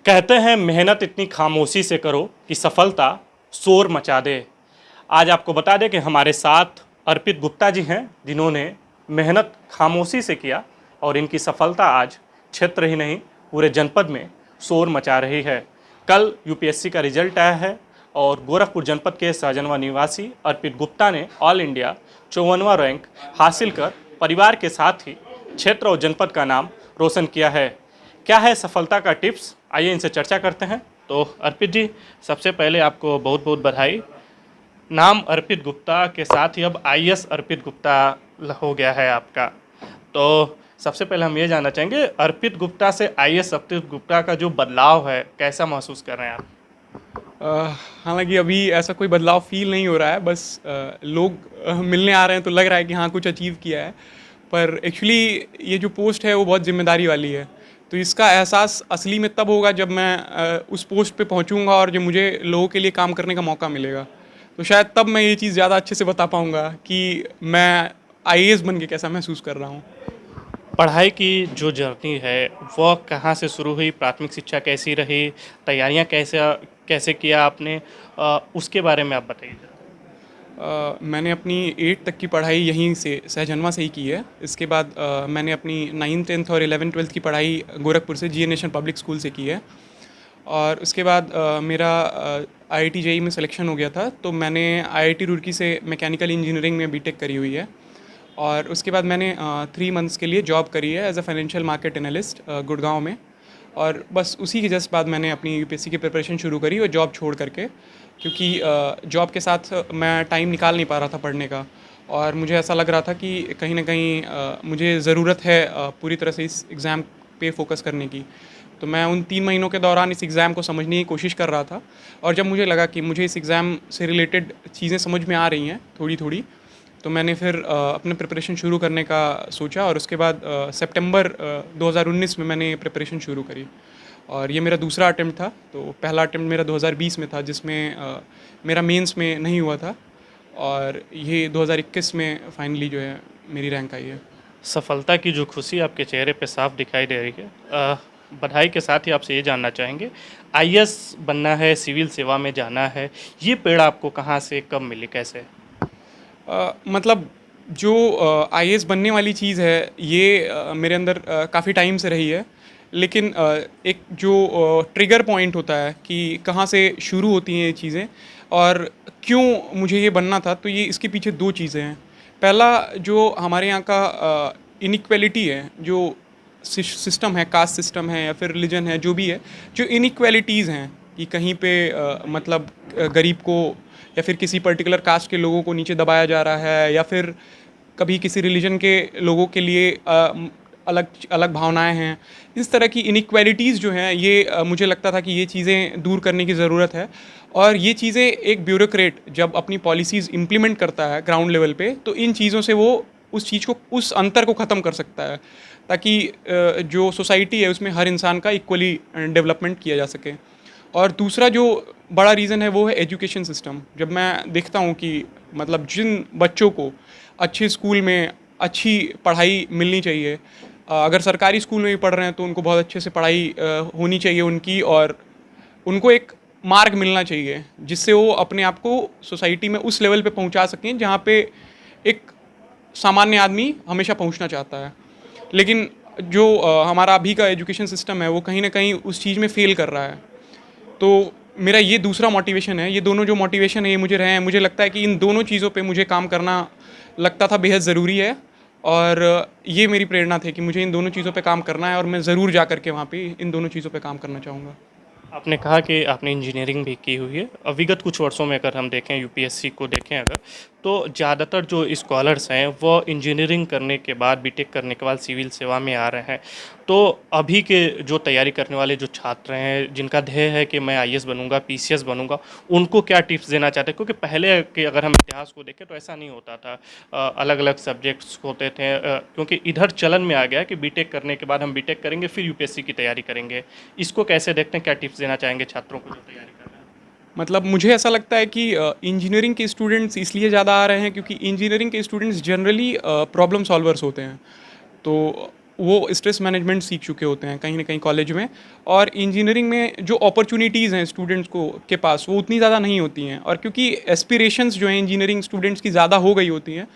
कहते हैं मेहनत इतनी खामोशी से करो कि सफलता शोर मचा दे। आज आपको बता दें कि हमारे साथ अर्पित गुप्ता जी हैं, जिन्होंने मेहनत खामोशी से किया और इनकी सफलता आज क्षेत्र ही नहीं पूरे जनपद में शोर मचा रही है। कल यूपीएससी का रिजल्ट आया है और गोरखपुर जनपद के सहजनवा निवासी अर्पित गुप्ता ने ऑल इंडिया 54वां रैंक हासिल कर परिवार के साथ ही क्षेत्र और जनपद का नाम रोशन किया है। क्या है सफलता का टिप्स, आइए इनसे चर्चा करते हैं। तो अर्पित जी, सबसे पहले आपको बहुत बहुत बधाई। नाम अर्पित गुप्ता के साथ ही अब आईएएस अर्पित गुप्ता हो गया है आपका। तो सबसे पहले हम ये जानना चाहेंगे, अर्पित गुप्ता से आईएएस अर्पित गुप्ता का जो बदलाव है कैसा महसूस कर रहे हैं आप? हालांकि अभी ऐसा कोई बदलाव फील नहीं हो रहा है, बस लोग मिलने आ रहे हैं तो लग रहा है कि हाँ कुछ अचीव किया है। पर एक्चुअली ये जो पोस्ट है वो बहुत जिम्मेदारी वाली है, तो इसका एहसास असली में तब होगा जब मैं उस पोस्ट पे पहुंचूंगा और जब मुझे लोगों के लिए काम करने का मौका मिलेगा। तो शायद तब मैं ये चीज़ ज़्यादा अच्छे से बता पाऊंगा कि मैं आईएएस बन के कैसा महसूस कर रहा हूँ। पढ़ाई की जो जर्नी है वह कहाँ से शुरू हुई, प्राथमिक शिक्षा कैसी रही, तैयारियां कैसे कैसे किया आपने, उसके बारे में आप बताइए जरा। मैंने अपनी 8 तक की पढ़ाई यहीं से सहजनवा से ही की है। इसके बाद मैंने अपनी 9th 10th और 11th 12th की पढ़ाई गोरखपुर से जीए नेशनल पब्लिक स्कूल से की है। और उसके बाद मेरा आईआईटी जेईई में सिलेक्शन हो गया था, तो मैंने आईआईटी रुड़की से मैकेनिकल इंजीनियरिंग में बीटेक करी हुई है। और उसके बाद मैंने 3 मंथ्स के लिए जॉब करी है as a financial market analyst Gurgaon में। और बस उसी के जस्ट बाद मैंने अपनी यूपीएससी की प्रिपरेशन शुरू करी और जॉब छोड़ करके, क्योंकि जॉब के साथ मैं टाइम निकाल नहीं पा रहा था पढ़ने का। और मुझे ऐसा लग रहा था कि कहीं ना कहीं मुझे ज़रूरत है पूरी तरह से इस एग्ज़ाम पे फोकस करने की। तो मैं उन 3 महीनों के दौरान इस एग्ज़ाम को समझने की कोशिश कर रहा था। और जब मुझे लगा कि मुझे इस एग्ज़ाम से रिलेटेड चीज़ें समझ में आ रही हैं थोड़ी थोड़ी, तो मैंने फिर अपने प्रिपरेशन शुरू करने का सोचा। और उसके बाद सितंबर 2019 में मैंने प्रिपरेशन शुरू करी। और ये मेरा दूसरा अटेम्प्ट था। तो पहला अटेम्प्ट मेरा 2020 में था, जिसमें मेरा मेंस में नहीं हुआ था। और ये 2021 में फाइनली जो है मेरी रैंक आई है। सफलता की जो खुशी आपके चेहरे पे साफ दिखाई दे रही है। बधाई के साथ ही आपसे ये जानना चाहेंगे, आईएएस बनना है, सिविल सेवा में जाना है, ये पेड़ आपको कहाँ से कब मिली, कैसे? मतलब जो आईएएस बनने वाली चीज़ है ये मेरे अंदर काफ़ी टाइम से रही है। लेकिन एक जो ट्रिगर पॉइंट होता है कि कहाँ से शुरू होती हैं ये चीज़ें और क्यों मुझे ये बनना था, तो ये इसके पीछे 2 चीज़ें हैं। पहला, जो हमारे यहाँ का इनइक्वालिटी है, जो सिस्टम है, कास्ट सिस्टम है या फिर रिलीजन है, जो भी है, जो इनइक्वालिटीज़ हैं कि कहीं पे मतलब गरीब को या फिर किसी पर्टिकुलर कास्ट के लोगों को नीचे दबाया जा रहा है, या फिर कभी किसी रिलीजन के लोगों के लिए अलग अलग भावनाएं हैं। इस तरह की इनइक्वालिटीज़ जो हैं ये मुझे लगता था कि ये चीज़ें दूर करने की ज़रूरत है। और ये चीज़ें एक ब्यूरोक्रेट जब अपनी पॉलिसीज़ इम्प्लीमेंट करता है ग्राउंड लेवल पे, तो इन चीज़ों से वो उस चीज़ को, उस अंतर को ख़त्म कर सकता है, ताकि जो सोसाइटी है उसमें हर इंसान का इक्वली डेवलपमेंट किया जा सके। और दूसरा जो बड़ा रीज़न है वो है एजुकेशन सिस्टम। जब मैं देखता हूँ कि मतलब जिन बच्चों को अच्छे स्कूल में अच्छी पढ़ाई मिलनी चाहिए, अगर सरकारी स्कूल में भी पढ़ रहे हैं तो उनको बहुत अच्छे से पढ़ाई होनी चाहिए उनकी, और उनको एक मार्ग मिलना चाहिए जिससे वो अपने आप को सोसाइटी में उस लेवल पे पहुंचा सकें जहाँ पे एक सामान्य आदमी हमेशा पहुंचना चाहता है। लेकिन जो हमारा अभी का एजुकेशन सिस्टम है वो कहीं ना कहीं उस चीज़ में फेल कर रहा है। तो मेरा ये दूसरा मोटिवेशन है। ये दोनों जो मोटिवेशन है ये मुझे रहे हैं। मुझे लगता है कि इन दोनों चीज़ों पे मुझे काम करना लगता था बेहद ज़रूरी है। और ये मेरी प्रेरणा थी कि मुझे इन दोनों चीज़ों पे काम करना है और मैं ज़रूर जा कर के वहाँ पे इन दोनों चीज़ों पे काम करना चाहूँगा। आपने कहा कि आपने इंजीनियरिंग भी की हुई है। विगत कुछ वर्षों में अगर हम देखें, यूपीएससी को देखें अगर, तो ज़्यादातर जो स्कॉलर्स हैं वो इंजीनियरिंग करने के बाद, बीटेक करने के बाद सिविल सेवा में आ रहे हैं। तो अभी के जो तैयारी करने वाले जो छात्र हैं, जिनका ध्येय है कि मैं आईएएस बनूंगा, पीसीएस बनूंगा, उनको क्या टिप्स देना चाहते हैं? क्योंकि पहले के अगर हम इतिहास को देखें तो ऐसा नहीं होता था, अलग अलग सब्जेक्ट्स होते थे। क्योंकि इधर चलन में आ गया कि बीटेक करने के बाद हम बीटेक करेंगे फिर यूपीएससी की तैयारी करेंगे। इसको कैसे देखते हैं, क्या टिप्स देना चाहेंगे छात्रों को जो तैयारी कर रहे हैं? मतलब मुझे ऐसा लगता है कि इंजीनियरिंग के स्टूडेंट्स इसलिए ज़्यादा आ रहे हैं क्योंकि इंजीनियरिंग के स्टूडेंट्स जनरली प्रॉब्लम सॉल्वर्स होते हैं। तो वो स्ट्रेस मैनेजमेंट सीख चुके होते हैं कहीं ना कहीं कॉलेज में। और इंजीनियरिंग में जो अपॉर्चुनिटीज़ हैं स्टूडेंट्स को के पास वो उतनी ज़्यादा नहीं होती हैं, और क्योंकि एस्पिरेशंस जो हैं इंजीनियरिंग स्टूडेंट्स की ज़्यादा हो गई होती हैं,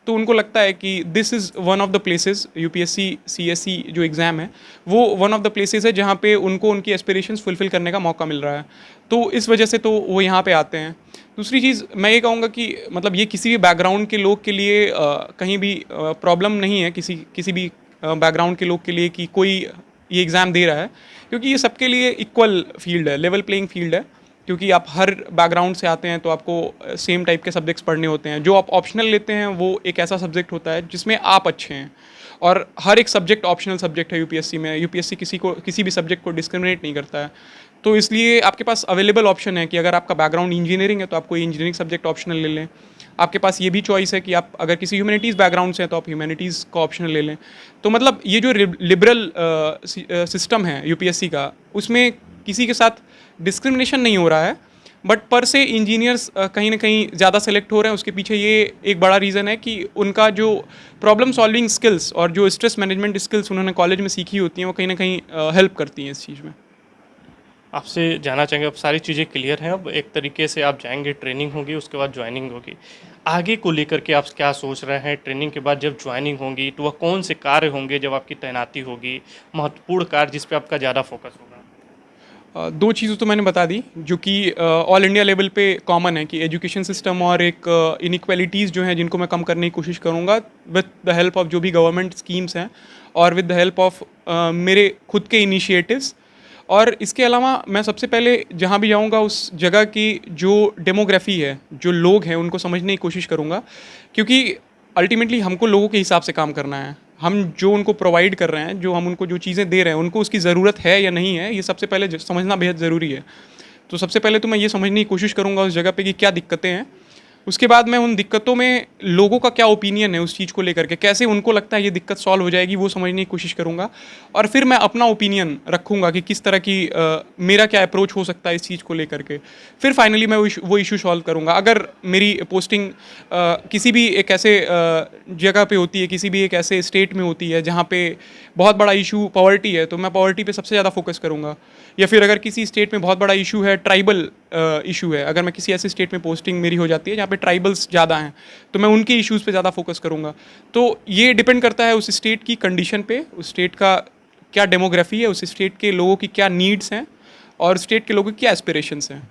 तो उनको लगता है कि this is one of the places, UPSC CSC जो एग्ज़ाम है वो वन ऑफ द प्लेसेस है जहाँ पे उनको उनकी एस्पिरेशंस फुलफ़िल करने का मौका मिल रहा है। तो इस वजह से तो वो यहाँ पे आते हैं। दूसरी चीज़ मैं ये कहूँगा कि मतलब ये किसी भी बैकग्राउंड के लोग के लिए कहीं भी प्रॉब्लम नहीं है, किसी किसी भी बैकग्राउंड के लोग के लिए कि कोई ये एग्ज़ाम दे रहा है, क्योंकि ये सबके लिए इक्वल फील्ड है, लेवल प्लेइंग फील्ड है। क्योंकि आप हर बैकग्राउंड से आते हैं तो आपको सेम टाइप के सब्जेक्ट्स पढ़ने होते हैं। जो आप ऑप्शनल लेते हैं वो एक ऐसा सब्जेक्ट होता है जिसमें आप अच्छे हैं, और हर एक सब्जेक्ट ऑप्शनल सब्जेक्ट है यूपीएससी में। यूपीएससी किसी भी सब्जेक्ट को डिस्क्रिमिनेट नहीं करता है। तो इसलिए आपके पास अवेलेबल ऑप्शन है कि अगर आपका बैकग्राउंड इंजीनियरिंग है तो आप कोई इंजीनियरिंग सब्जेक्ट ऑप्शनल ले लें। आपके पास ये भी चॉइस है कि आप अगर किसी ह्यूमैनिटीज़ बैकग्राउंड से हैं तो आप ह्यूमैनिटीज़ का ऑप्शनल ले लें। तो मतलब ये जो लिबरल सिस्टम है यूपीएससी का, उसमें किसी के साथ डिस्क्रिमिनेशन नहीं हो रहा है, बट पर से इंजीनियर्स कहीं ना कहीं ज़्यादा सेलेक्ट हो रहे हैं। उसके पीछे ये एक बड़ा रीज़न है कि उनका जो प्रॉब्लम सॉल्विंग स्किल्स और जो स्ट्रेस मैनेजमेंट स्किल्स उन्होंने कॉलेज में सीखी होती हैं वो कहीं ना कहीं हेल्प करती हैं इस चीज़ में। आपसे जानना चाहेंगे, अब सारी चीज़ें क्लियर हैं, अब एक तरीके से आप जाएंगे, ट्रेनिंग होगी, उसके बाद ज्वाइनिंग होगी। आगे को लेकर के आप क्या सोच रहे हैं? ट्रेनिंग के बाद जब ज्वाइनिंग होगी तो वह कौन से कार्य होंगे जब आपकी तैनाती होगी, महत्वपूर्ण कार्य जिस पे आपका ज़्यादा फोकस होगा? दो चीज़ें तो मैंने बता दी जो कि ऑल इंडिया लेवल पे कॉमन है, कि एजुकेशन सिस्टम और एक इनइक्वालिटीज़ जो हैं जिनको मैं कम करने की कोशिश करूँगा विद द हेल्प ऑफ जो भी गवर्नमेंट स्कीम्स हैं और विद द हेल्प ऑफ मेरे खुद के इनिशिएटिव्स। और इसके अलावा मैं सबसे पहले जहाँ भी जाऊँगा उस जगह की जो डेमोग्राफी है, जो लोग हैं, उनको समझने की कोशिश करूँगा, क्योंकि अल्टीमेटली हमको लोगों के हिसाब से काम करना है। हम जो उनको प्रोवाइड कर रहे हैं, जो हम उनको जो चीज़ें दे रहे हैं, उनको उसकी ज़रूरत है या नहीं है, ये सबसे पहले समझना बेहद ज़रूरी है। तो सबसे पहले तो मैं ये समझने की कोशिश करूँगा उस जगह पे कि क्या दिक्कतें हैं। उसके बाद मैं उन दिक्कतों में लोगों का क्या ओपिनियन है उस चीज़ को लेकर के, कैसे उनको लगता है ये दिक्कत सॉल्व हो जाएगी, वो समझने की कोशिश करूँगा। और फिर मैं अपना ओपिनियन रखूँगा कि किस तरह की मेरा क्या अप्रोच हो सकता है इस चीज़ को लेकर के। फिर फाइनली मैं वो इशू सॉल्व करूँगा। अगर मेरी पोस्टिंग किसी भी एक ऐसे जगह पे होती है, किसी भी एक ऐसे स्टेट में होती है जहाँ पे बहुत बड़ा इशू पॉवर्टी है, तो मैं पॉवर्टी पे सबसे ज़्यादा फोकस करूँगा। या फिर अगर किसी स्टेट में बहुत बड़ा इशू है, ट्राइबल इशू है, अगर मैं किसी ऐसे स्टेट में पोस्टिंग मेरी हो जाती है जहाँ पे ट्राइबल्स ज़्यादा हैं, तो मैं उनके इश्यूज़ पे ज़्यादा फोकस करूँगा। तो ये डिपेंड करता है उस स्टेट की कंडीशन पे, उस स्टेट का क्या डेमोग्राफी है, उस स्टेट के लोगों की क्या नीड्स हैं और स्टेट के लोगों की क्या एस्पिरेशंस हैं।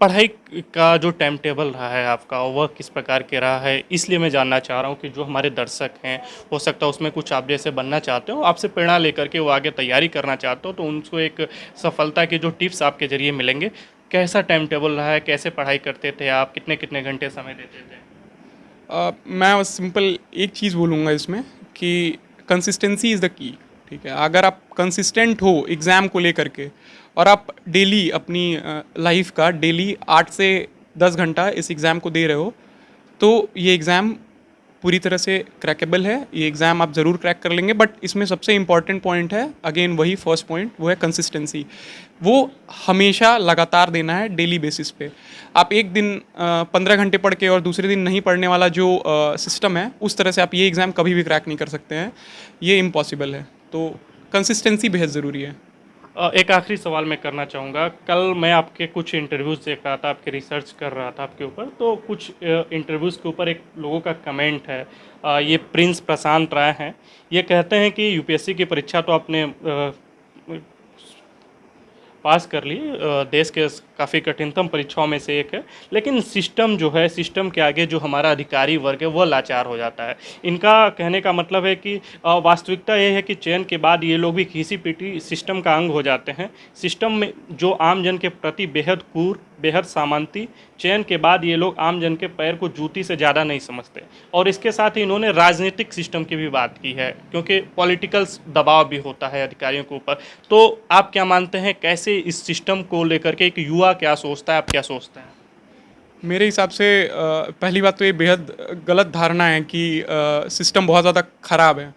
पढ़ाई का जो टाइम टेबल रहा है आपका, वह किस प्रकार के रहा है? इसलिए मैं जानना चाह रहा हूँ कि जो हमारे दर्शक हैं, हो सकता है उसमें कुछ आप जैसे बनना चाहते हो, आपसे प्रेरणा लेकर के वो आगे तैयारी करना चाहते हो, तो उनको एक सफलता के जो टिप्स आपके ज़रिए मिलेंगे। कैसा टाइम टेबल रहा है? कैसे पढ़ाई करते थे आप? कितने कितने घंटे समय देते थे? मैं बस सिंपल एक चीज़ बोलूँगा इसमें कि कंसिस्टेंसी इज़ द की। ठीक है, अगर आप कंसिस्टेंट हो एग्ज़ाम को लेकर के और आप डेली अपनी लाइफ का डेली 8 से 10 घंटा इस एग्ज़ाम को दे रहे हो, तो ये एग्ज़ाम पूरी तरह से क्रैकेबल है। ये एग्ज़ाम आप ज़रूर क्रैक कर लेंगे, बट इसमें सबसे इंपॉर्टेंट पॉइंट है, अगेन वही फर्स्ट पॉइंट, वो है कंसिस्टेंसी। वो हमेशा लगातार देना है डेली बेसिस पे। आप एक दिन 15 घंटे पढ़ के और दूसरे दिन नहीं पढ़ने वाला जो सिस्टम है, उस तरह से आप ये एग्ज़ाम कभी भी क्रैक नहीं कर सकते हैं, ये इम्पॉसिबल है। तो कंसिस्टेंसी बेहद ज़रूरी है। एक आखिरी सवाल मैं करना चाहूँगा। कल मैं आपके कुछ इंटरव्यूज़ देख रहा था, आपके रिसर्च कर रहा था आपके ऊपर, तो कुछ इंटरव्यूज़ के ऊपर एक लोगों का कमेंट है। ये प्रिंस प्रशांत राय हैं। ये कहते हैं कि यूपीएससी की परीक्षा तो आपने पास कर ली, देश के काफ़ी कठिनतम परीक्षाओं में से एक है, लेकिन सिस्टम जो है, सिस्टम के आगे जो हमारा अधिकारी वर्ग है वह लाचार हो जाता है। इनका कहने का मतलब है कि वास्तविकता ये है कि चयन के बाद ये लोग भी खीसी पीटी सिस्टम का अंग हो जाते हैं। सिस्टम में जो आम जन के प्रति बेहद क्रूर, बेहद सामंती, चयन के बाद ये लोग आम जन के पैर को जूती से ज़्यादा नहीं समझते। और इसके साथ ही इन्होंने राजनीतिक सिस्टम की भी बात की है, क्योंकि पॉलिटिकल दबाव भी होता है अधिकारियों के ऊपर। तो आप क्या मानते हैं, कैसे इस सिस्टम को लेकर के एक युवा क्या सोचता है, आप क्या सोचते हैं? मेरे हिसाब से पहली बात तो ये बेहद गलत धारणा है कि सिस्टम बहुत ज़्यादा ख़राब है।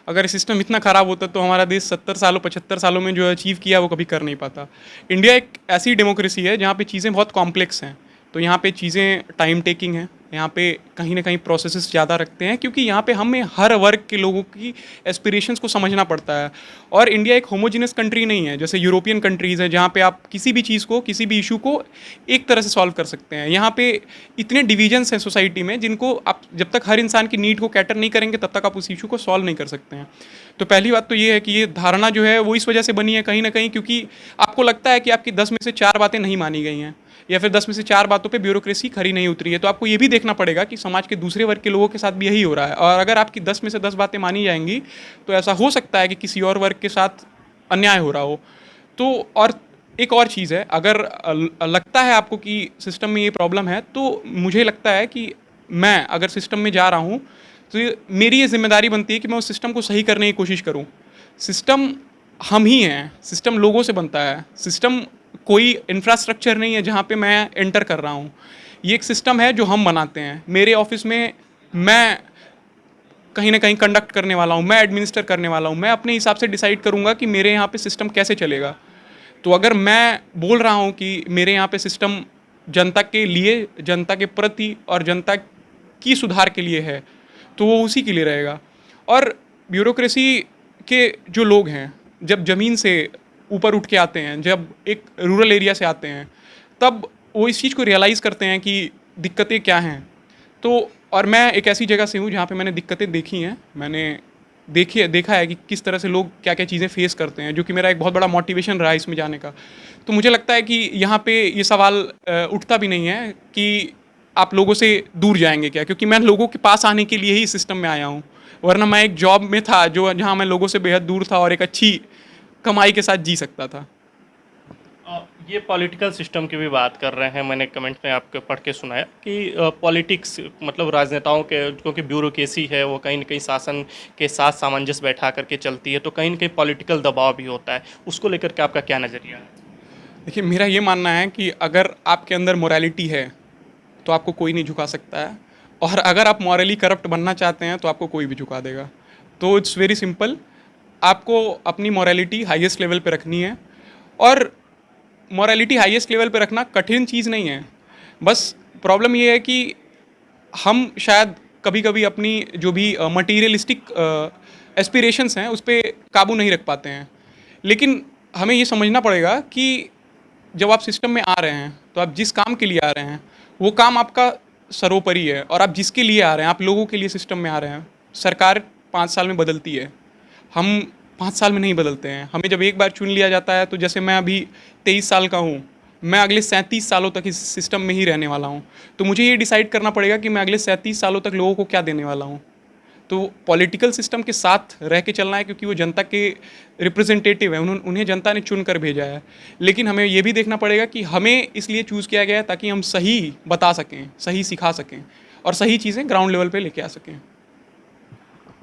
अगर सिस्टम इतना ख़राब होता तो हमारा देश 70 सालों 75 सालों में जो अचीव किया वो कभी कर नहीं पाता। इंडिया एक ऐसी डेमोक्रेसी है जहाँ पे चीज़ें बहुत कॉम्प्लेक्स हैं, तो यहाँ पे चीज़ें टाइम टेकिंग हैं, यहाँ पे कहीं ना कहीं प्रोसेसेस ज़्यादा रखते हैं, क्योंकि यहाँ पे हमें हर वर्ग के लोगों की एस्पिरेशंस को समझना पड़ता है। और इंडिया एक होमोजीनियस कंट्री नहीं है जैसे यूरोपियन कंट्रीज़ हैं, जहाँ पे आप किसी भी चीज़ को, किसी भी इशू को एक तरह से सॉल्व कर सकते हैं। यहाँ पे इतने डिविजन्स हैं सोसाइटी में, जिनको आप जब तक हर इंसान की नीड को कैटर नहीं करेंगे तब तक आप उस इशू को सॉल्व नहीं कर सकते हैं। तो पहली बात तो ये है कि ये धारणा जो है वो इस वजह से बनी है कहीं ना कहीं, क्योंकि आपको लगता है कि आपकी 10 में से 4 बातें नहीं मानी गई हैं, या फिर 10 में से 4 बातों पे ब्यूरोक्रेसी खरी नहीं उतरी है। तो आपको ये भी देखना पड़ेगा कि समाज के दूसरे वर्ग के लोगों के साथ भी यही हो रहा है, और अगर आपकी 10 में से 10 बातें मानी जाएंगी तो ऐसा हो सकता है कि किसी और वर्ग के साथ अन्याय हो रहा हो। तो और एक और चीज़ है, अगर लगता है आपको कि सिस्टम में ये प्रॉब्लम है, तो मुझे लगता है कि मैं अगर सिस्टम में जा रहा हूँ तो मेरी ये जिम्मेदारी बनती है कि मैं उस सिस्टम को सही करने की कोशिश करूँ। सिस्टम हम ही हैं, सिस्टम लोगों से बनता है, सिस्टम कोई इंफ्रास्ट्रक्चर नहीं है जहाँ पे मैं एंटर कर रहा हूँ। ये एक सिस्टम है जो हम बनाते हैं। मेरे ऑफिस में मैं कहीं ना कहीं कंडक्ट करने वाला हूँ, मैं एडमिनिस्टर करने वाला हूँ, मैं अपने हिसाब से डिसाइड करूँगा कि मेरे यहाँ पे सिस्टम कैसे चलेगा। तो अगर मैं बोल रहा हूँ कि मेरे यहाँ पे सिस्टम जनता के लिए, जनता के प्रति और जनता की सुधार के लिए है, तो वो उसी के लिए रहेगा। और ब्यूरोक्रेसी के जो लोग हैं, जब ज़मीन से ऊपर उठ के आते हैं, जब एक रूरल एरिया से आते हैं, तब वो इस चीज़ को रियलाइज़ करते हैं कि दिक्कतें क्या हैं। तो और मैं एक ऐसी जगह से हूँ जहाँ पे मैंने दिक्कतें देखी हैं, मैंने देखा है कि किस तरह से लोग क्या क्या चीज़ें फेस करते हैं, जो कि मेरा एक बहुत बड़ा मोटिवेशन रहा है इसमें जाने का। तो मुझे लगता है कि यहाँ पे ये सवाल उठता भी नहीं है कि आप लोगों से दूर जाएंगे क्या, क्योंकि मैं लोगों के पास आने के लिए ही सिस्टम में आया हूँ। वरना मैं एक जॉब में था जो जहाँ मैं लोगों से बेहद दूर था और एक अच्छी कमाई के साथ जी सकता था। ये पॉलिटिकल सिस्टम की भी बात कर रहे हैं। मैंने कमेंट में आपको पढ़ के सुनाया कि पॉलिटिक्स मतलब राजनेताओं के, क्योंकि ब्यूरोक्रेसी है वो कहीं ना कहीं शासन के साथ सामंजस्य बैठा करके चलती है, तो कहीं ना कहीं पॉलिटिकल दबाव भी होता है। उसको लेकर के आपका क्या नज़रिया है? देखिए, मेरा ये मानना है कि अगर आपके अंदर मोरालिटी है तो आपको कोई नहीं झुका सकता है, और अगर आप मॉरली करप्ट बनना चाहते हैं तो आपको कोई भी झुका देगा। तो इट्स वेरी सिंपल, आपको अपनी मॉरलिटी हाईएस्ट लेवल पे रखनी है। और मॉरलिटी हाईएस्ट लेवल पे रखना कठिन चीज़ नहीं है, बस प्रॉब्लम ये है कि हम शायद कभी कभी अपनी जो भी मटीरियलिस्टिक एस्पिरेशंस हैं उस पर काबू नहीं रख पाते हैं। लेकिन हमें ये समझना पड़ेगा कि जब आप सिस्टम में आ रहे हैं तो आप जिस काम के लिए आ रहे हैं वो काम आपका सर्वोपरि है, और आप जिसके लिए आ रहे हैं, आप लोगों के लिए सिस्टम में आ रहे हैं। सरकार 5 साल में बदलती है, हम 5 साल में नहीं बदलते हैं। हमें जब एक बार चुन लिया जाता है, तो जैसे मैं अभी 23 साल का हूँ, मैं अगले 37 सालों तक इस सिस्टम में ही रहने वाला हूँ। तो मुझे ये डिसाइड करना पड़ेगा कि मैं अगले 37 सालों तक लोगों को क्या देने वाला हूँ। तो पॉलिटिकल सिस्टम के साथ रह के चलना है, क्योंकि वो जनता के रिप्रेजेंटेटिव हैं, उन्हें जनता ने चुन कर भेजा है। लेकिन हमें ये भी देखना पड़ेगा कि हमें इसलिए चूज़ किया गया है ताकि हम सही बता सकें, सही सिखा सकें और सही चीज़ें ग्राउंड लेवल पे लेके आ सकें।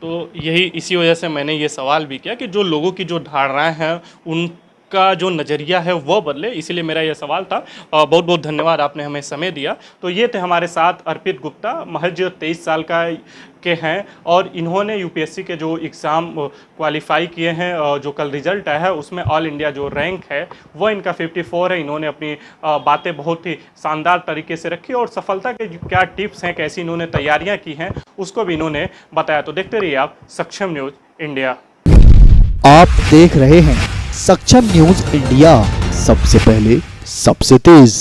तो यही इसी वजह से मैंने ये सवाल भी किया कि जो लोगों की जो धारणाएं हैं उनका जो नज़रिया है वो बदले, इसीलिए मेरा ये सवाल था। बहुत बहुत धन्यवाद, आपने हमें समय दिया। तो ये थे हमारे साथ अर्पित गुप्ता, महज 23 साल के हैं, और इन्होंने यूपीएससी के जो एग्ज़ाम क्वालिफाई किए हैं, जो कल रिजल्ट आया है उसमें ऑल इंडिया जो रैंक है वो इनका 54 है। इन्होंने अपनी बातें बहुत ही शानदार तरीके से रखी, और सफलता के क्या टिप्स हैं, कैसी इन्होंने तैयारियां की हैं, उसको भी इन्होंने बताया। तो देखते रहिए आप सक्षम न्यूज़ इंडिया। आप देख रहे हैं सक्षम न्यूज इंडिया, सबसे पहले सबसे तेज।